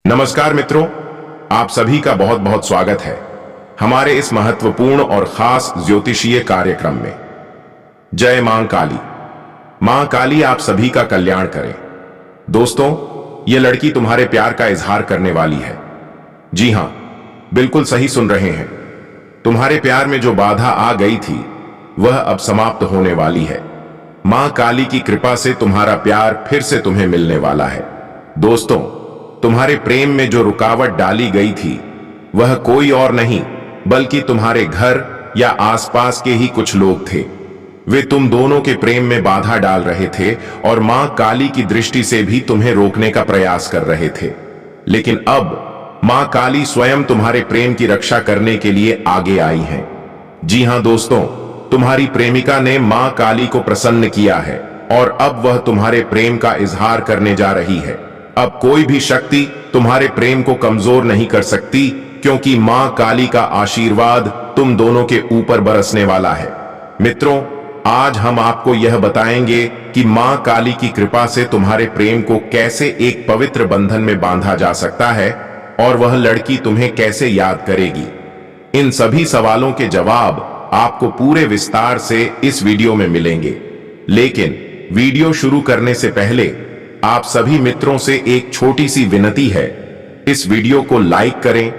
नमस्कार मित्रों, आप सभी का बहुत बहुत स्वागत है हमारे इस महत्वपूर्ण और खास ज्योतिषीय कार्यक्रम में। जय मां काली। मां काली आप सभी का कल्याण करे। दोस्तों, ये लड़की तुम्हारे प्यार का इजहार करने वाली है। जी हां, बिल्कुल सही सुन रहे हैं। तुम्हारे प्यार में जो बाधा आ गई थी वह अब समाप्त होने वाली है। मां काली की कृपा से तुम्हारा प्यार फिर से तुम्हें मिलने वाला है। दोस्तों, तुम्हारे प्रेम में जो रुकावट डाली गई थी वह कोई और नहीं बल्कि तुम्हारे घर या आसपास के ही कुछ लोग थे। वे तुम दोनों के प्रेम में बाधा डाल रहे थे और मां काली की दृष्टि से भी तुम्हें रोकने का प्रयास कर रहे थे। लेकिन अब मां काली स्वयं तुम्हारे प्रेम की रक्षा करने के लिए आगे आई हैं। जी हां दोस्तों, तुम्हारी प्रेमिका ने मां काली को प्रसन्न किया है और अब वह तुम्हारे प्रेम का इजहार करने जा रही है। अब कोई भी शक्ति तुम्हारे प्रेम को कमजोर नहीं कर सकती, क्योंकि मां काली का आशीर्वाद तुम दोनों के ऊपर बरसने वाला है। मित्रों, आज हम आपको यह बताएंगे कि मां काली की कृपा से तुम्हारे प्रेम को कैसे एक पवित्र बंधन में बांधा जा सकता है और वह लड़की तुम्हें कैसे याद करेगी। इन सभी सवालों के जवाब आपको पूरे विस्तार से इस वीडियो में मिलेंगे। लेकिन वीडियो शुरू करने से पहले आप सभी मित्रों से एक छोटी सी विनती है। इस वीडियो को लाइक करें,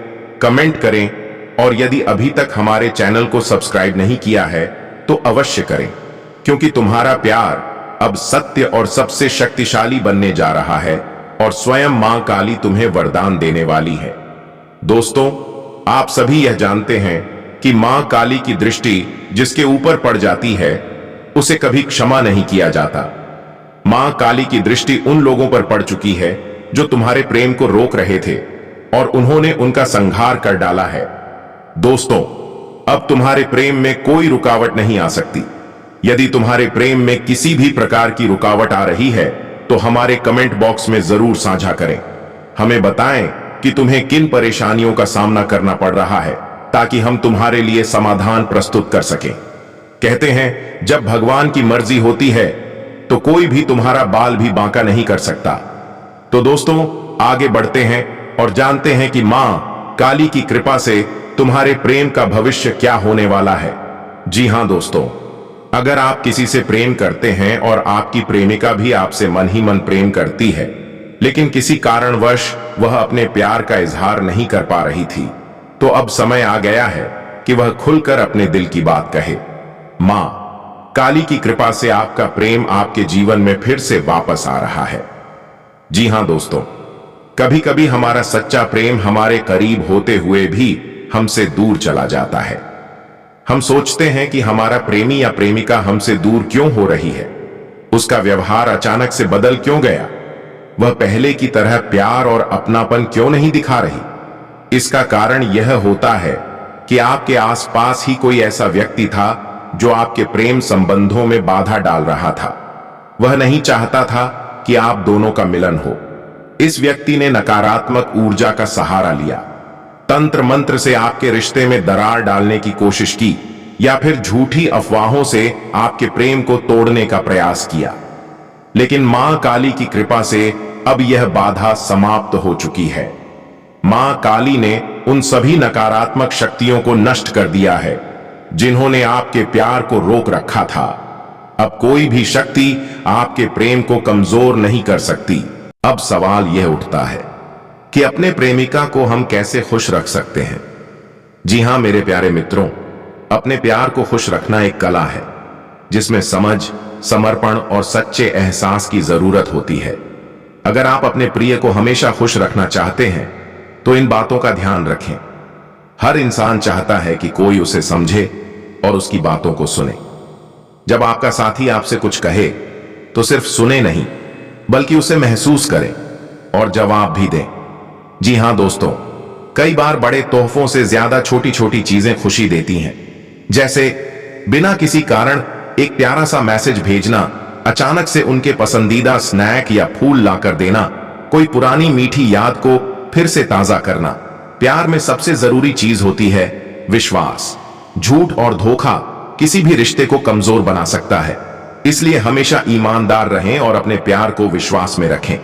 कमेंट करें और यदि अभी तक हमारे चैनल को सब्सक्राइब नहीं किया है तो अवश्य करें, क्योंकि तुम्हारा प्यार अब सत्य और सबसे शक्तिशाली बनने जा रहा है और स्वयं मां काली तुम्हें वरदान देने वाली है। दोस्तों, आप सभी यह जानते हैं कि मां काली की दृष्टि जिसके ऊपर पड़ जाती है उसे कभी क्षमा नहीं किया जाता। मां काली की दृष्टि उन लोगों पर पड़ चुकी है जो तुम्हारे प्रेम को रोक रहे थे और उन्होंने उनका संहार कर डाला है। दोस्तों, अब तुम्हारे प्रेम में कोई रुकावट नहीं आ सकती। यदि तुम्हारे प्रेम में किसी भी प्रकार की रुकावट आ रही है तो हमारे कमेंट बॉक्स में जरूर साझा करें। हमें बताएं कि तुम्हें किन परेशानियों का सामना करना पड़ रहा है, ताकि हम तुम्हारे लिए समाधान प्रस्तुत कर सकें। कहते हैं, जब भगवान की मर्जी होती है तो कोई भी तुम्हारा बाल भी बांका नहीं कर सकता। तो दोस्तों, आगे बढ़ते हैं और जानते हैं कि मां काली की कृपा से तुम्हारे प्रेम का भविष्य क्या होने वाला है। जी हां दोस्तों, अगर आप किसी से प्रेम करते हैं और आपकी प्रेमिका भी आपसे मन ही मन प्रेम करती है, लेकिन किसी कारणवश वह अपने प्यार का इजहार नहीं कर पा रही थी, तो अब समय आ गया है कि वह खुलकर अपने दिल की बात कहे। मां काली की कृपा से आपका प्रेम आपके जीवन में फिर से वापस आ रहा है। जी हां दोस्तों, कभी कभी हमारा सच्चा प्रेम हमारे करीब होते हुए भी हमसे दूर चला जाता है। हम सोचते हैं कि हमारा प्रेमी या प्रेमिका हमसे दूर क्यों हो रही है, उसका व्यवहार अचानक से बदल क्यों गया, वह पहले की तरह प्यार और अपनापन क्यों नहीं दिखा रही। इसका कारण यह होता है कि आपके आसपास ही कोई ऐसा व्यक्ति था जो आपके प्रेम संबंधों में बाधा डाल रहा था। वह नहीं चाहता था कि आप दोनों का मिलन हो। इस व्यक्ति ने नकारात्मक ऊर्जा का सहारा लिया, तंत्र मंत्र से आपके रिश्ते में दरार डालने की कोशिश की या फिर झूठी अफवाहों से आपके प्रेम को तोड़ने का प्रयास किया। लेकिन मां काली की कृपा से अब यह बाधा समाप्त हो चुकी है। मां काली ने उन सभी नकारात्मक शक्तियों को नष्ट कर दिया है जिन्होंने आपके प्यार को रोक रखा था। अब कोई भी शक्ति आपके प्रेम को कमजोर नहीं कर सकती। अब सवाल यह उठता है कि अपने प्रेमिका को हम कैसे खुश रख सकते हैं। जी हां मेरे प्यारे मित्रों, अपने प्यार को खुश रखना एक कला है जिसमें समझ, समर्पण और सच्चे एहसास की जरूरत होती है। अगर आप अपने प्रिय को हमेशा खुश रखना चाहते हैं तो इन बातों का ध्यान रखें। हर इंसान चाहता है कि कोई उसे समझे और उसकी बातों को सुने। जब आपका साथी आपसे कुछ कहे तो सिर्फ सुने नहीं बल्कि उसे महसूस करें और जवाब भी दें। जी हां दोस्तों, कई बार बड़े तोहफों से ज्यादा छोटी छोटी चीजें खुशी देती हैं। जैसे बिना किसी कारण एक प्यारा सा मैसेज भेजना, अचानक से उनके पसंदीदा स्नैक या फूल लाकर देना, कोई पुरानी मीठी याद को फिर से ताजा करना। प्यार में सबसे जरूरी चीज होती है विश्वास। झूठ और धोखा किसी भी रिश्ते को कमजोर बना सकता है। इसलिए हमेशा ईमानदार रहें और अपने प्यार को विश्वास में रखें।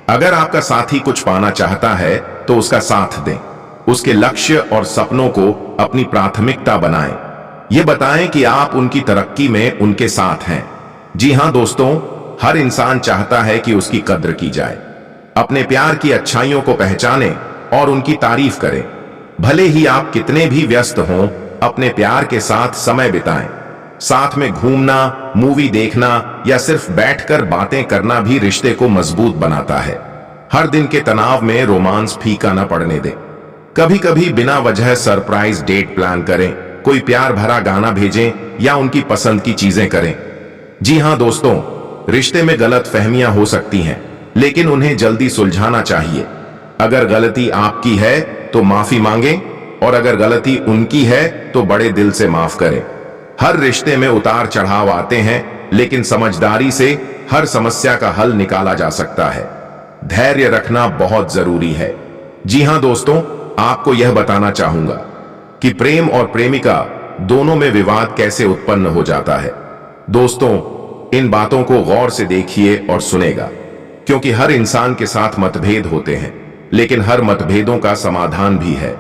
अगर आपका साथी कुछ पाना चाहता है तो उसका साथ दें, उसके लक्ष्य और सपनों को अपनी प्राथमिकता बनाएं। ये बताएं कि आप उनकी तरक्की में उनके साथ हैं। जी हां दोस्तों, हर इंसान चाहता है कि उसकी कद्र की जाए। अपने प्यार की अच्छाइयों को पहचानें और उनकी तारीफ करें। भले ही आप कितने भी व्यस्त हों, अपने प्यार के साथ समय बिताएं। साथ में घूमना, मूवी देखना या सिर्फ बैठकर बातें करना भी रिश्ते को मजबूत बनाता है। हर दिन के तनाव में रोमांस फीका न पड़ने दें। कभी कभी बिना वजह सरप्राइज डेट प्लान करें, कोई प्यार भरा गाना भेजें या उनकी पसंद की चीजें करें। जी हां दोस्तों, रिश्ते में गलत फहमियां हो सकती हैं, लेकिन उन्हें जल्दी सुलझाना चाहिए। अगर गलती आपकी है तो माफी मांगें, और अगर गलती उनकी है तो बड़े दिल से माफ करें। हर रिश्ते में उतार चढ़ाव आते हैं, लेकिन समझदारी से हर समस्या का हल निकाला जा सकता है। धैर्य रखना बहुत जरूरी है। जी हां दोस्तों, आपको यह बताना चाहूंगा कि प्रेम और प्रेमिका दोनों में विवाद कैसे उत्पन्न हो जाता है। दोस्तों, इन बातों को गौर से देखिए और सुनेगा, क्योंकि हर इंसान के साथ मतभेद होते हैं, लेकिन हर मतभेदों का समाधान भी है।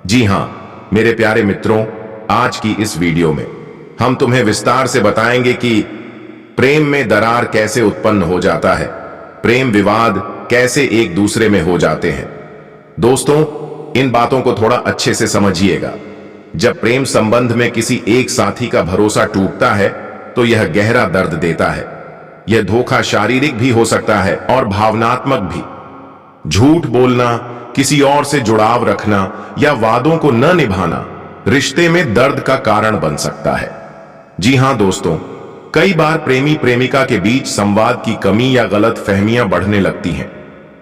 जी हां मेरे प्यारे मित्रों, आज की इस वीडियो में हम तुम्हें विस्तार से बताएंगे कि प्रेम में दरार कैसे उत्पन्न हो जाता है, प्रेम विवाद कैसे एक दूसरे में हो जाते हैं। दोस्तों, इन बातों को थोड़ा अच्छे से समझिएगा। जब प्रेम संबंध में किसी एक साथी का भरोसा टूटता है तो यह गहरा दर्द देता है। यह धोखा शारीरिक भी हो सकता है और भावनात्मक भी। झूठ बोलना, किसी और से जुड़ाव रखना या वादों को न निभाना रिश्ते में दर्द का कारण बन सकता है। जी हां दोस्तों, कई बार प्रेमी प्रेमिका के बीच संवाद की कमी या गलत फहमियां बढ़ने लगती हैं।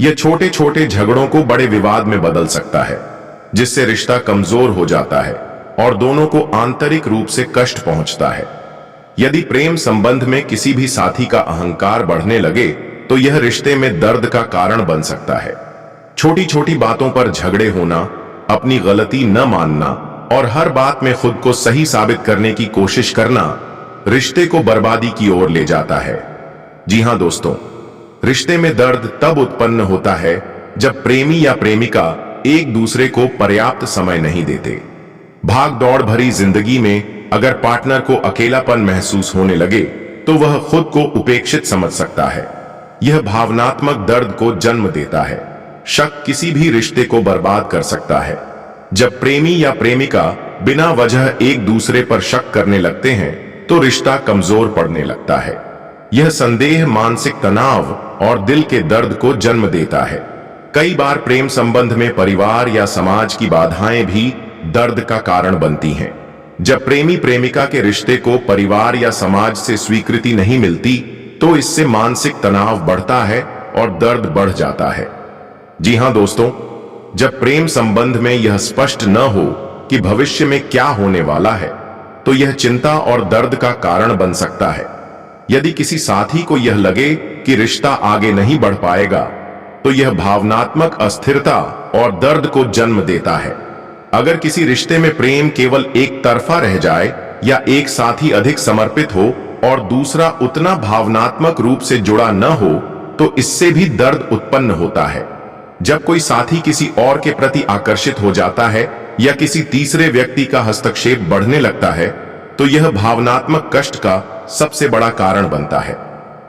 यह छोटे छोटे झगड़ों को बड़े विवाद में बदल सकता है, जिससे रिश्ता कमजोर हो जाता है और दोनों को आंतरिक रूप से कष्ट पहुंचता है। यदि प्रेम संबंध में किसी भी साथी का अहंकार बढ़ने लगे तो यह रिश्ते में दर्द का कारण बन सकता है। छोटी छोटी बातों पर झगड़े होना, अपनी गलती न मानना और हर बात में खुद को सही साबित करने की कोशिश करना रिश्ते को बर्बादी की ओर ले जाता है। जी हां दोस्तों, रिश्ते में दर्द तब उत्पन्न होता है जब प्रेमी या प्रेमिका एक दूसरे को पर्याप्त समय नहीं देते। भाग दौड़ भरी जिंदगी में अगर पार्टनर को अकेलापन महसूस होने लगे तो वह खुद को उपेक्षित समझ सकता है। यह भावनात्मक दर्द को जन्म देता है। शक किसी भी रिश्ते को बर्बाद कर सकता है। जब प्रेमी या प्रेमिका बिना वजह एक दूसरे पर शक करने लगते हैं तो रिश्ता कमजोर पड़ने लगता है। यह संदेह मानसिक तनाव और दिल के दर्द को जन्म देता है। कई बार प्रेम संबंध में परिवार या समाज की बाधाएं भी दर्द का कारण बनती हैं। जब प्रेमी प्रेमिका के रिश्ते को परिवार या समाज से स्वीकृति नहीं मिलती तो इससे मानसिक तनाव बढ़ता है और दर्द बढ़ जाता है। जी हां दोस्तों, जब प्रेम संबंध में यह स्पष्ट न हो कि भविष्य में क्या होने वाला है तो यह चिंता और दर्द का कारण बन सकता है। यदि किसी साथी को यह लगे कि रिश्ता आगे नहीं बढ़ पाएगा तो यह भावनात्मक अस्थिरता और दर्द को जन्म देता है। अगर किसी रिश्ते में प्रेम केवल एक तरफा रह जाए या एक साथी अधिक समर्पित हो और दूसरा उतना भावनात्मक रूप से जुड़ा न हो तो इससे भी दर्द उत्पन्न होता है। जब कोई साथी किसी और के प्रति आकर्षित हो जाता है या किसी तीसरे व्यक्ति का हस्तक्षेप बढ़ने लगता है तो यह भावनात्मक कष्ट का सबसे बड़ा कारण बनता है।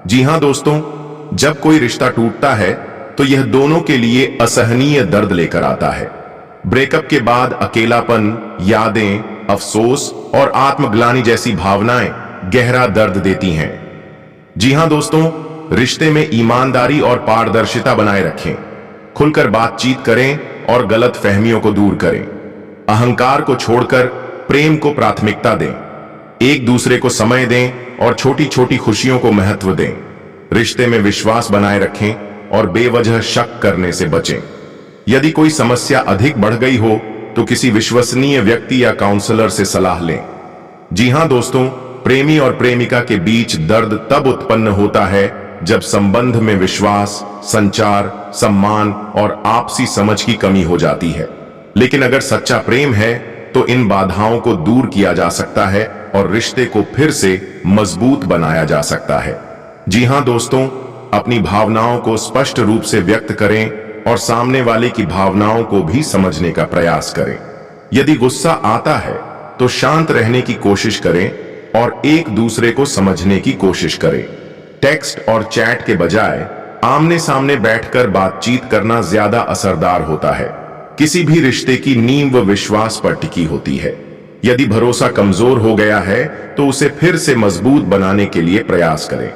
जी हां दोस्तों, जब कोई रिश्ता टूटता है तो यह दोनों के लिए असहनीय दर्द लेकर आता है। ब्रेकअप के बाद अकेलापन, यादें, अफसोस और आत्मग्लानि जैसी भावनाएं गहरा दर्द देती हैं। जी हां दोस्तों, रिश्ते में ईमानदारी और पारदर्शिता बनाए रखें। खुलकर बातचीत करें और गलत फहमियों को दूर करें। अहंकार को छोड़कर प्रेम को प्राथमिकता दें। एक दूसरे को समय दें और छोटी छोटी खुशियों को महत्व दें। रिश्ते में विश्वास बनाए रखें और बेवजह शक करने से बचें। यदि कोई समस्या अधिक बढ़ गई हो तो किसी विश्वसनीय व्यक्ति या काउंसलर से सलाह लें। जी हां दोस्तों, प्रेमी और प्रेमिका के बीच दर्द तब उत्पन्न होता है जब संबंध में विश्वास, संचार, सम्मान और आपसी समझ की कमी हो जाती है। लेकिन अगर सच्चा प्रेम है तो इन बाधाओं को दूर किया जा सकता है और रिश्ते को फिर से मजबूत बनाया जा सकता है। जी हां दोस्तों, अपनी भावनाओं को स्पष्ट रूप से व्यक्त करें और सामने वाले की भावनाओं को भी समझने का प्रयास करें। यदि गुस्सा आता है तो शांत रहने की कोशिश करें और एक दूसरे को समझने की कोशिश करें। टेक्स्ट और चैट के बजाय आमने सामने बैठकर बातचीत करना ज्यादा असरदार होता है। किसी भी रिश्ते की नींव विश्वास पर टिकी होती है। यदि भरोसा कमजोर हो गया है तो उसे फिर से मजबूत बनाने के लिए प्रयास करें।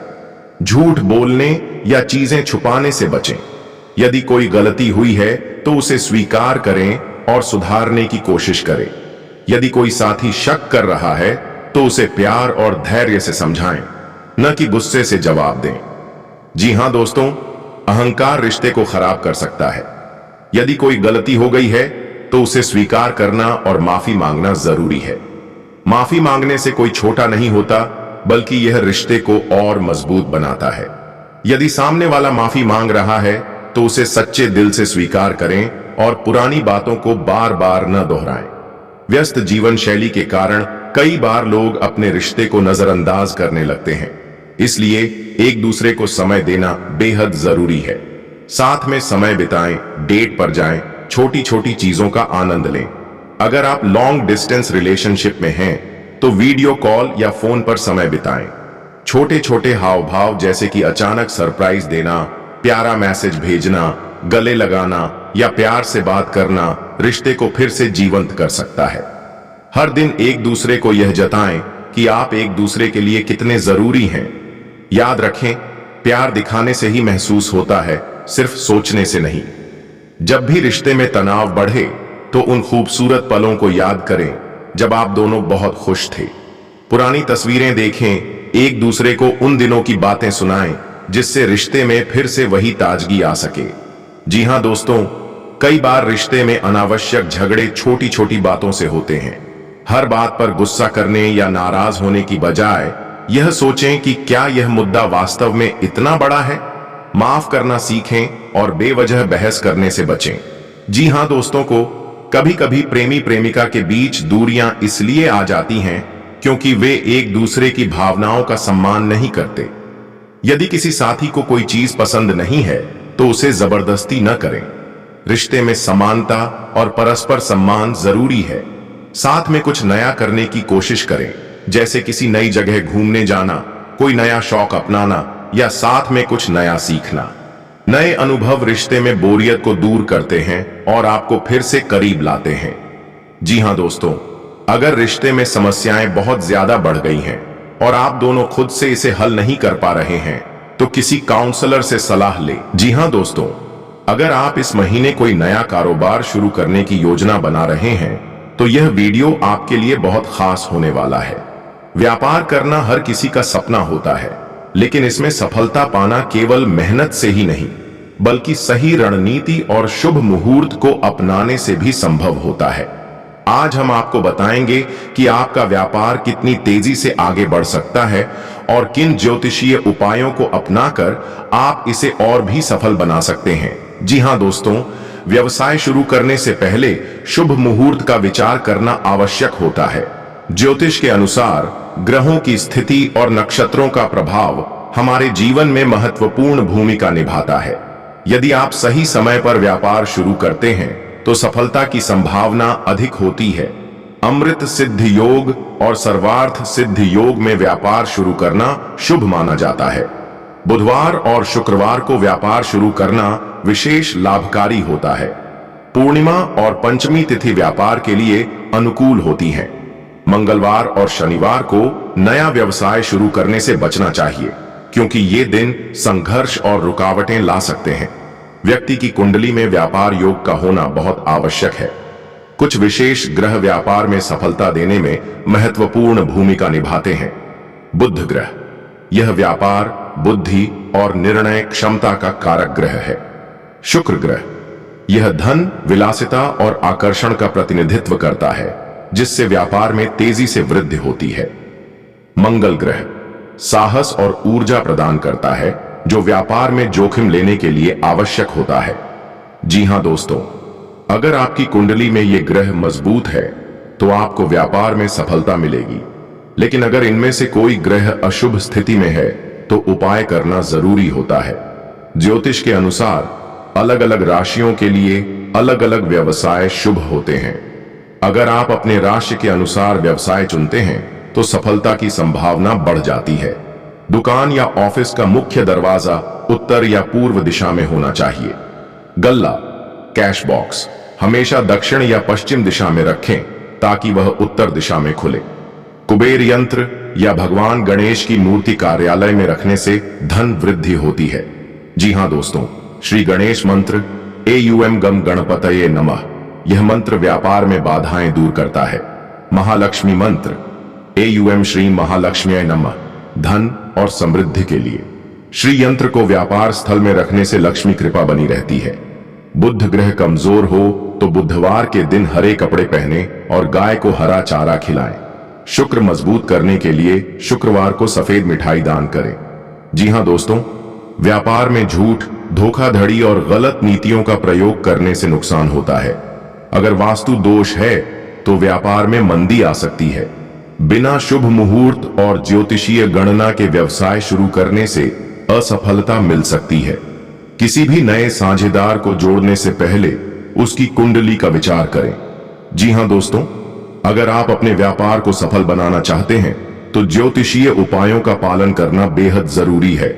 झूठ बोलने या चीजें छुपाने से बचें। यदि कोई गलती हुई है तो उसे स्वीकार करें और सुधारने की कोशिश करें। यदि कोई साथी शक कर रहा है तो उसे प्यार और धैर्य से समझाएं, न कि गुस्से से जवाब दें। जी हां दोस्तों, अहंकार रिश्ते को खराब कर सकता है। यदि कोई गलती हो गई है तो उसे स्वीकार करना और माफी मांगना जरूरी है। माफी मांगने से कोई छोटा नहीं होता, बल्कि यह रिश्ते को और मजबूत बनाता है। यदि सामने वाला माफी मांग रहा है तो उसे सच्चे दिल से स्वीकार करें और पुरानी बातों को बार बार न दोहराएं। व्यस्त जीवन शैली के कारण कई बार लोग अपने रिश्ते को नजरअंदाज करने लगते हैं, इसलिए एक दूसरे को समय देना बेहद जरूरी है। साथ में समय बिताएं, डेट पर जाएं, छोटी छोटी चीजों का आनंद लें। अगर आप लॉन्ग डिस्टेंस रिलेशनशिप में हैं तो वीडियो कॉल या फोन पर समय बिताएं। छोटे छोटे हाव भाव जैसे कि अचानक सरप्राइज देना, प्यारा मैसेज भेजना, गले लगाना या प्यार से बात करना रिश्ते को फिर से जीवंत कर सकता है। हर दिन एक दूसरे को यह जताएं कि आप एक दूसरे के लिए कितने जरूरी हैं। याद रखें, प्यार दिखाने से ही महसूस होता है, सिर्फ सोचने से नहीं। जब भी रिश्ते में तनाव बढ़े तो उन खूबसूरत पलों को याद करें जब आप दोनों बहुत खुश थे। पुरानी तस्वीरें देखें, एक दूसरे को उन दिनों की बातें सुनाएं जिससे रिश्ते में फिर से वही ताजगी आ सके। जी हां दोस्तों, कई बार रिश्ते में अनावश्यक झगड़े छोटी छोटी बातों से होते हैं। हर बात पर गुस्सा करने या नाराज होने की बजाय यह सोचें कि क्या यह मुद्दा वास्तव में इतना बड़ा है। माफ करना सीखें और बेवजह बहस करने से बचें। जी हां दोस्तों कभी कभी प्रेमी प्रेमिका के बीच दूरियां इसलिए आ जाती हैं क्योंकि वे एक दूसरे की भावनाओं का सम्मान नहीं करते। यदि किसी साथी को कोई चीज पसंद नहीं है तो उसे जबरदस्ती न करें। रिश्ते में समानता और परस्पर सम्मान जरूरी है। साथ में कुछ नया करने की कोशिश करें, जैसे किसी नई जगह घूमने जाना, कोई नया शौक अपनाना या साथ में कुछ नया सीखना। नए अनुभव रिश्ते में बोरियत को दूर करते हैं और आपको फिर से करीब लाते हैं। जी हां दोस्तों, अगर रिश्ते में समस्याएं बहुत ज्यादा बढ़ गई हैं और आप दोनों खुद से इसे हल नहीं कर पा रहे हैं तो किसी काउंसलर से सलाह लें। जी हां दोस्तों, अगर आप इस महीने कोई नया कारोबार शुरू करने की योजना बना रहे हैं तो यह वीडियो आपके लिए बहुत खास होने वाला है। व्यापार करना हर किसी का सपना होता है, लेकिन इसमें सफलता पाना केवल मेहनत से ही नहीं, बल्कि सही रणनीति और शुभ मुहूर्त को अपनाने से भी संभव होता है। आज हम आपको बताएंगे कि आपका व्यापार कितनी तेजी से आगे बढ़ सकता है और किन ज्योतिषीय उपायों को अपनाकर आप इसे और भी सफल बना सकते हैं। जी हां दोस्तों, व्यवसाय शुरू करने से पहले शुभ मुहूर्त का विचार करना आवश्यक होता है। ज्योतिष के अनुसार ग्रहों की स्थिति और नक्षत्रों का प्रभाव हमारे जीवन में महत्वपूर्ण भूमिका निभाता है। यदि आप सही समय पर व्यापार शुरू करते हैं तो सफलता की संभावना अधिक होती है। अमृत सिद्ध योग और सर्वार्थ सिद्ध योग में व्यापार शुरू करना शुभ माना जाता है। बुधवार और शुक्रवार को व्यापार शुरू करना विशेष लाभकारी होता है। पूर्णिमा और पंचमी तिथि व्यापार के लिए अनुकूल होती हैं। मंगलवार और शनिवार को नया व्यवसाय शुरू करने से बचना चाहिए, क्योंकि ये दिन संघर्ष और रुकावटें ला सकते हैं। व्यक्ति की कुंडली में व्यापार योग का होना बहुत आवश्यक है। कुछ विशेष ग्रह व्यापार में सफलता देने में महत्वपूर्ण भूमिका निभाते हैं। बुध ग्रह, यह व्यापार, बुद्धि और निर्णय क्षमता का कारक ग्रह है। शुक्र ग्रह, यह धन, विलासिता और आकर्षण का प्रतिनिधित्व करता है, जिससे व्यापार में तेजी से वृद्धि होती है। मंगल ग्रह साहस और ऊर्जा प्रदान करता है, जो व्यापार में जोखिम लेने के लिए आवश्यक होता है। जी हां दोस्तों, अगर आपकी कुंडली में ये ग्रह मजबूत है तो आपको व्यापार में सफलता मिलेगी, लेकिन अगर इनमें से कोई ग्रह अशुभ स्थिति में है तो उपाय करना जरूरी होता है। ज्योतिष के अनुसार अलग अलग राशियों के लिए अलग अलग व्यवसाय शुभ होते हैं। अगर आप अपने राशि के अनुसार व्यवसाय चुनते हैं तो सफलता की संभावना बढ़ जाती है। दुकान या ऑफिस का मुख्य दरवाजा उत्तर या पूर्व दिशा में होना चाहिए। गल्ला, कैश बॉक्स हमेशा दक्षिण या पश्चिम दिशा में रखें ताकि वह उत्तर दिशा में खुले। कुबेर यंत्र या भगवान गणेश की मूर्ति कार्यालय में रखने से धन वृद्धि होती है। जी हां दोस्तों, श्री गणेश मंत्र एयूएम गम गणपतये नमः, यह मंत्र व्यापार में बाधाएं दूर करता है। महालक्ष्मी मंत्र एयूएम श्री महालक्ष्मी नमः, धन और समृद्धि के लिए। श्री यंत्र को व्यापार स्थल में रखने से लक्ष्मी कृपा बनी रहती है। बुध ग्रह कमजोर हो तो बुधवार के दिन हरे कपड़े पहने और गाय को हरा चारा खिलाएं। शुक्र मजबूत करने के लिए शुक्रवार को सफेद मिठाई दान करें। जी हां दोस्तों, व्यापार में झूठ, धोखाधड़ी और गलत नीतियों का प्रयोग करने से नुकसान होता है। अगर वास्तु दोष है तो व्यापार में मंदी आ सकती है। बिना शुभ मुहूर्त और ज्योतिषीय गणना के व्यवसाय शुरू करने से असफलता मिल सकती है। किसी भी नए साझेदार को जोड़ने से पहले उसकी कुंडली का विचार करें। जी हां दोस्तों, अगर आप अपने व्यापार को सफल बनाना चाहते हैं तो ज्योतिषीय उपायों का पालन करना बेहद जरूरी है।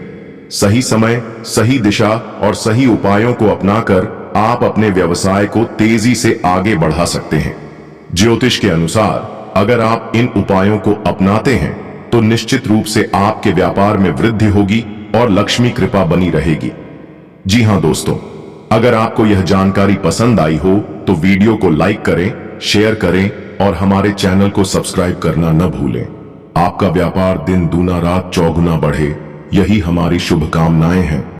सही समय, सही दिशा और सही उपायों को अपनाकर आप अपने व्यवसाय को तेजी से आगे बढ़ा सकते हैं। ज्योतिष के अनुसार अगर आप इन उपायों को अपनाते हैं तो निश्चित रूप से आपके व्यापार में वृद्धि होगी और लक्ष्मी कृपा बनी रहेगी। जी हां दोस्तों, अगर आपको यह जानकारी पसंद आई हो तो वीडियो को लाइक करें, शेयर करें और हमारे चैनल को सब्सक्राइब करना न भूलें। आपका व्यापार दिन दूना रात चौगुना बढ़े, यही हमारी शुभकामनाएं हैं।